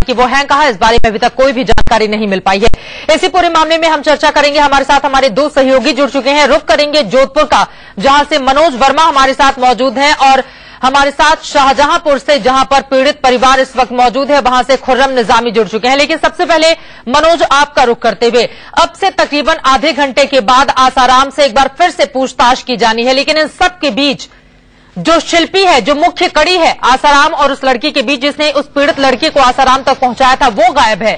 कि वो हैं कहां, इस बारे में अभी तक कोई भी जानकारी नहीं मिल पाई है। इसी पूरे मामले में हम चर्चा करेंगे। हमारे साथ हमारे दो सहयोगी जुड़ चुके हैं। रुख करेंगे जोधपुर का, जहां से मनोज वर्मा हमारे साथ मौजूद हैं, और हमारे साथ शाहजहांपुर से, जहां पर पीड़ित परिवार इस वक्त मौजूद है, वहां से खुर्रम निजामी जुड़ चुके हैं। लेकिन सबसे पहले मनोज, आपका रुख करते हुए, अब से तकरीबन आधे घंटे के बाद आसाराम से एक बार फिर से पूछताछ की जानी है, लेकिन इन सब के बीच जो शिल्पी है, जो मुख्य कड़ी है आसाराम और उस लड़की के बीच, जिसने उस पीड़ित लड़की को आसाराम तक पहुंचाया था, वो गायब है।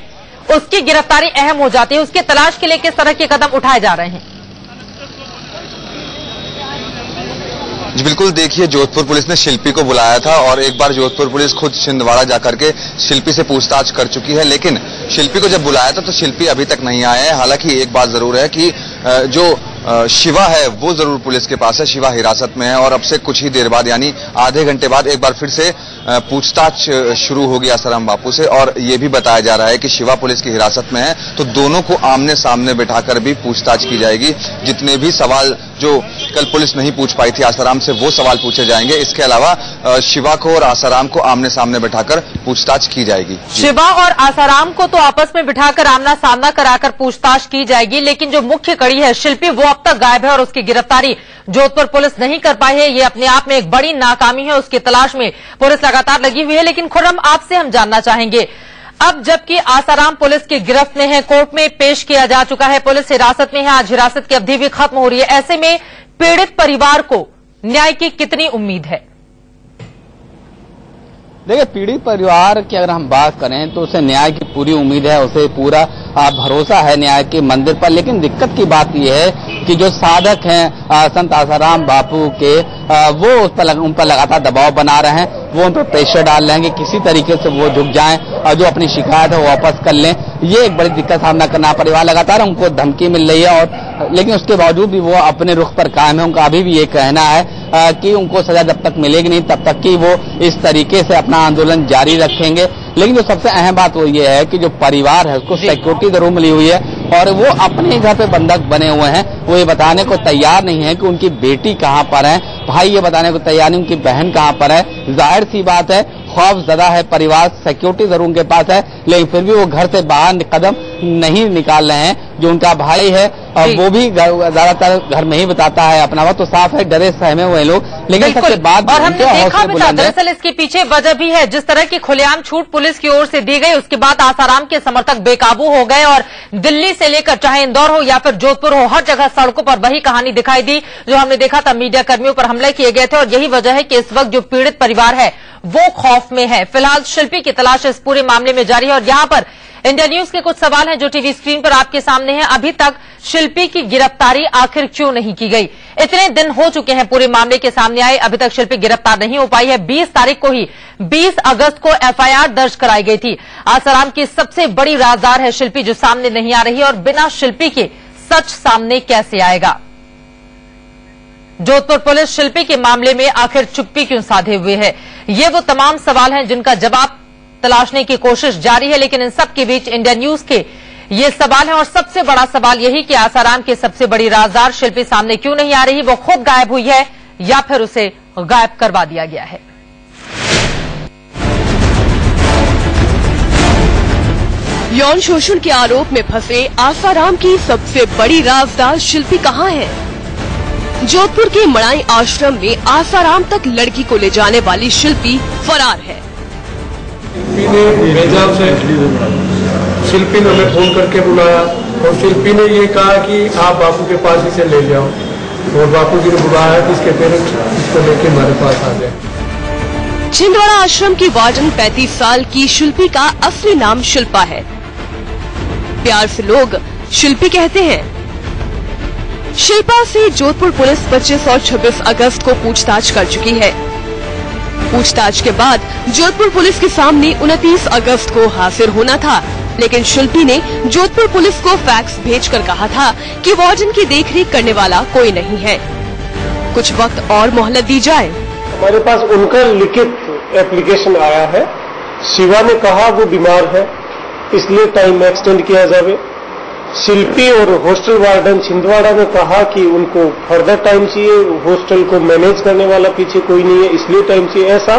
उसकी गिरफ्तारी अहम हो जाती है। उसकी तलाश के लिए किस तरह के कदम उठाए जा रहे हैं? जी बिल्कुल, देखिए जोधपुर पुलिस ने शिल्पी को बुलाया था और एक बार जोधपुर पुलिस खुद छिंदवाड़ा जाकर के शिल्पी से पूछताछ कर चुकी है, लेकिन शिल्पी को जब बुलाया था तो शिल्पी अभी तक नहीं आए हैं। हालांकि एक बात जरूर है कि जो शिवा है वो जरूर पुलिस के पास है, शिवा हिरासत में है और अब से कुछ ही देर बाद यानी आधे घंटे बाद एक बार फिर से पूछताछ शुरू होगी आसाराम बापू से। और ये भी बताया जा रहा है कि शिवा पुलिस की हिरासत में है तो दोनों को आमने सामने बिठाकर भी पूछताछ की जाएगी। जितने भी सवाल जो कल पुलिस नहीं पूछ पाई थी आसाराम से, वो सवाल पूछे जाएंगे। इसके अलावा शिवा को और आसाराम को आमने सामने बिठाकर पूछताछ की जाएगी। शिवा और आसाराम को तो आपस में बिठाकर आमना सामना कराकर पूछताछ की जाएगी, लेकिन जो मुख्य कड़ी है शिल्पी, वो अब तक गायब है और उसकी गिरफ्तारी जोधपुर पुलिस नहीं कर पाई है। ये अपने आप में एक बड़ी नाकामी है। उसकी तलाश में पुलिस लगातार लगी हुई है। लेकिन खुर्रम, आपसे हम जानना चाहेंगे, अब जबकि आसाराम पुलिस की गिरफ्त में है, कोर्ट में पेश किया जा चुका है, पुलिस हिरासत में है, आज हिरासत की अवधि भी खत्म हो रही है, ऐसे में पीड़ित परिवार को न्याय की कितनी उम्मीद है? देखिए, पीड़ित परिवार की अगर हम बात करें तो उसे न्याय की पूरी उम्मीद है, उसे पूरा भरोसा है न्याय के मंदिर पर। लेकिन दिक्कत की बात यह है कि जो साधक हैं संत आसाराम बापू के, वो उन पर लगातार दबाव बना रहे हैं, वो उन पर प्रेशर डाल रहे हैं कि किसी तरीके से वो झुक जाएं और जो अपनी शिकायत है वो वापस कर लें। ये एक बड़ी दिक्कत सामना करना, परिवार लगातार उनको धमकी मिल रही है, और लेकिन उसके बावजूद भी वो अपने रुख पर कायम है। उनका अभी भी ये कहना है कि उनको सजा जब तक मिलेगी नहीं तब तक कि वो इस तरीके से अपना आंदोलन जारी रखेंगे। लेकिन जो सबसे अहम बात वो ये है कि जो परिवार है उसको सिक्योरिटी जरूर मिली हुई है और वो अपने घर पे बंधक बने हुए हैं। वो ये बताने को तैयार नहीं है कि उनकी बेटी कहाँ पर है, भाई ये बताने को तैयार नहीं उनकी बहन कहाँ पर है। जाहिर सी बात है, खौफ ज़्यादा है परिवार, सिक्योरिटी जरूर उनके पास है, लेकिन फिर भी वो घर से बाहर कदम नहीं निकाल रहे हैं। जो उनका भाई है और वो भी ज्यादातर घर में ही बताता है अपना वक्त, तो साफ है डरे सहमे हुए लोग। लेकिन सबसे बाद और हमने देखा भी था, दरअसल इसके पीछे वजह भी है, जिस तरह की खुलेआम छूट पुलिस की ओर से दी गई, उसके बाद आसाराम के समर्थक बेकाबू हो गए और दिल्ली से लेकर चाहे इंदौर हो या फिर जोधपुर हो, हर जगह सड़कों पर वही कहानी दिखाई दी जो हमने देखा था। मीडिया कर्मियों पर हमले किए गए थे और यही वजह है कि इस वक्त जो पीड़ित परिवार है वो खौफ में है। फिलहाल शिल्पी की तलाश इस पूरे मामले में जारी है और यहां पर इंडिया न्यूज के कुछ सवाल हैं जो टीवी स्क्रीन पर आपके सामने हैं। अभी तक शिल्पी की गिरफ्तारी आखिर क्यों नहीं की गई? इतने दिन हो चुके हैं पूरे मामले के सामने आए, अभी तक शिल्पी गिरफ्तार नहीं हो पाई है। 20 तारीख को ही 20 अगस्त को एफआईआर दर्ज कराई गई थी। आसाराम की सबसे बड़ी राजदार है शिल्पी, जो सामने नहीं आ रही और बिना शिल्पी के सच सामने कैसे आएगा? जोधपुर पुलिस शिल्पी के मामले में आखिर चुप्पी क्यों साधे हुए है? ये वो तमाम सवाल हैं जिनका जवाब तलाशने की कोशिश जारी है। लेकिन इन सब के बीच इंडिया न्यूज के ये सवाल है और सबसे बड़ा सवाल यही कि आसाराम की सबसे बड़ी राजदार शिल्पी सामने क्यों नहीं आ रही? वो खुद गायब हुई है या फिर उसे गायब करवा दिया गया है? यौन शोषण के आरोप में फंसे आसाराम की सबसे बड़ी राजदार शिल्पी कहां है? जोधपुर के मड़ाई आश्रम में आसाराम तक लड़की को ले जाने वाली शिल्पी फरार है। शिल्पी ने भेजा उसे, शिल्पी ने हमें फोन करके बुलाया और शिल्पी ने ये कहा कि आप बापू के पास इसे ले जाओ, और बापू जी ने बुलाया कि इसके पेरेंट्स इसको लेके हमारे पास आ गए। छिंदवाड़ा आश्रम की वार्डन 35 साल की शिल्पी का असली नाम शिल्पा है। प्यार से लोग शिल्पी कहते हैं। शिल्पा से जोधपुर पुलिस 25 और 26 अगस्त को पूछताछ कर चुकी है। पूछताछ के बाद जोधपुर पुलिस के सामने 29 अगस्त को हाजिर होना था, लेकिन शिल्पी ने जोधपुर पुलिस को फैक्स भेजकर कहा था कि वार्डन की देखरेख करने वाला कोई नहीं है, कुछ वक्त और मोहलत दी जाए। हमारे पास उनका लिखित एप्लीकेशन आया है। शिवा ने कहा वो बीमार है इसलिए टाइम एक्सटेंड किया जाए। शिल्पी और हॉस्टल वार्डन छिंदवाड़ा ने कहा कि उनको फर्दर टाइम चाहिए, हॉस्टल को मैनेज करने वाला पीछे कोई नहीं है इसलिए टाइम चाहिए। ऐसा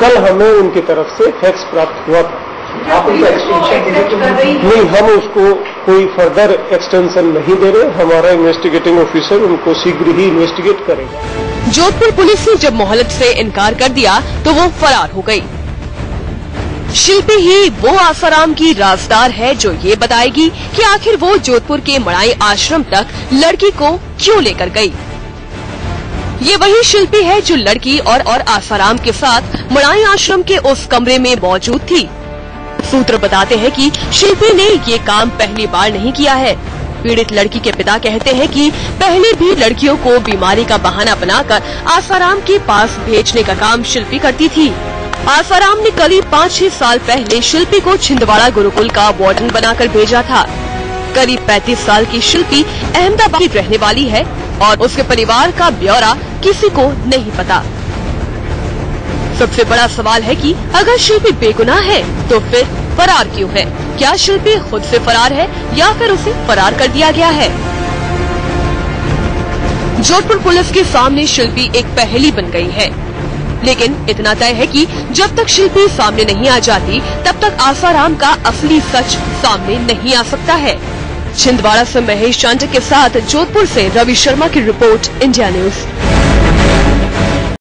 कल हमें उनकी तरफ से फैक्स प्राप्त हुआ था। आप उसका नहीं, हम उसको कोई फर्दर एक्सटेंशन नहीं दे रहे। हमारा इन्वेस्टिगेटिंग ऑफिसर उनको शीघ्र ही इन्वेस्टिगेट करेगा। जोधपुर पुलिस ने जब मोहलत से इनकार कर दिया तो वो फरार हो गई। शिल्पी ही वो आसाराम की राजदार है जो ये बताएगी कि आखिर वो जोधपुर के मड़ाई आश्रम तक लड़की को क्यों लेकर गई। ये वही शिल्पी है जो लड़की और आसाराम के साथ मड़ाई आश्रम के उस कमरे में मौजूद थी। सूत्र बताते हैं कि शिल्पी ने ये काम पहली बार नहीं किया है। पीड़ित लड़की के पिता कहते हैं कि पहले भी लड़कियों को बीमारी का बहाना बनाकर आसाराम के पास भेजने का काम शिल्पी करती थी। आसाराम ने करीब 5-6 साल पहले शिल्पी को छिंदवाड़ा गुरुकुल का वार्डन बनाकर भेजा था। करीब 35 साल की शिल्पी अहमदाबाद की रहने वाली है और उसके परिवार का ब्यौरा किसी को नहीं पता। सबसे बड़ा सवाल है कि अगर शिल्पी बेगुनाह है तो फिर फरार क्यों है? क्या शिल्पी खुद से फरार है या फिर उसे फरार कर दिया गया है? जोधपुर पुलिस के सामने शिल्पी एक पहेली बन गई है, लेकिन इतना तय है कि जब तक शिल्पी सामने नहीं आ जाती तब तक आसाराम का असली सच सामने नहीं आ सकता है। छिंदवाड़ा से महेश चांडक के साथ जोधपुर से रवि शर्मा की रिपोर्ट, इंडिया न्यूज।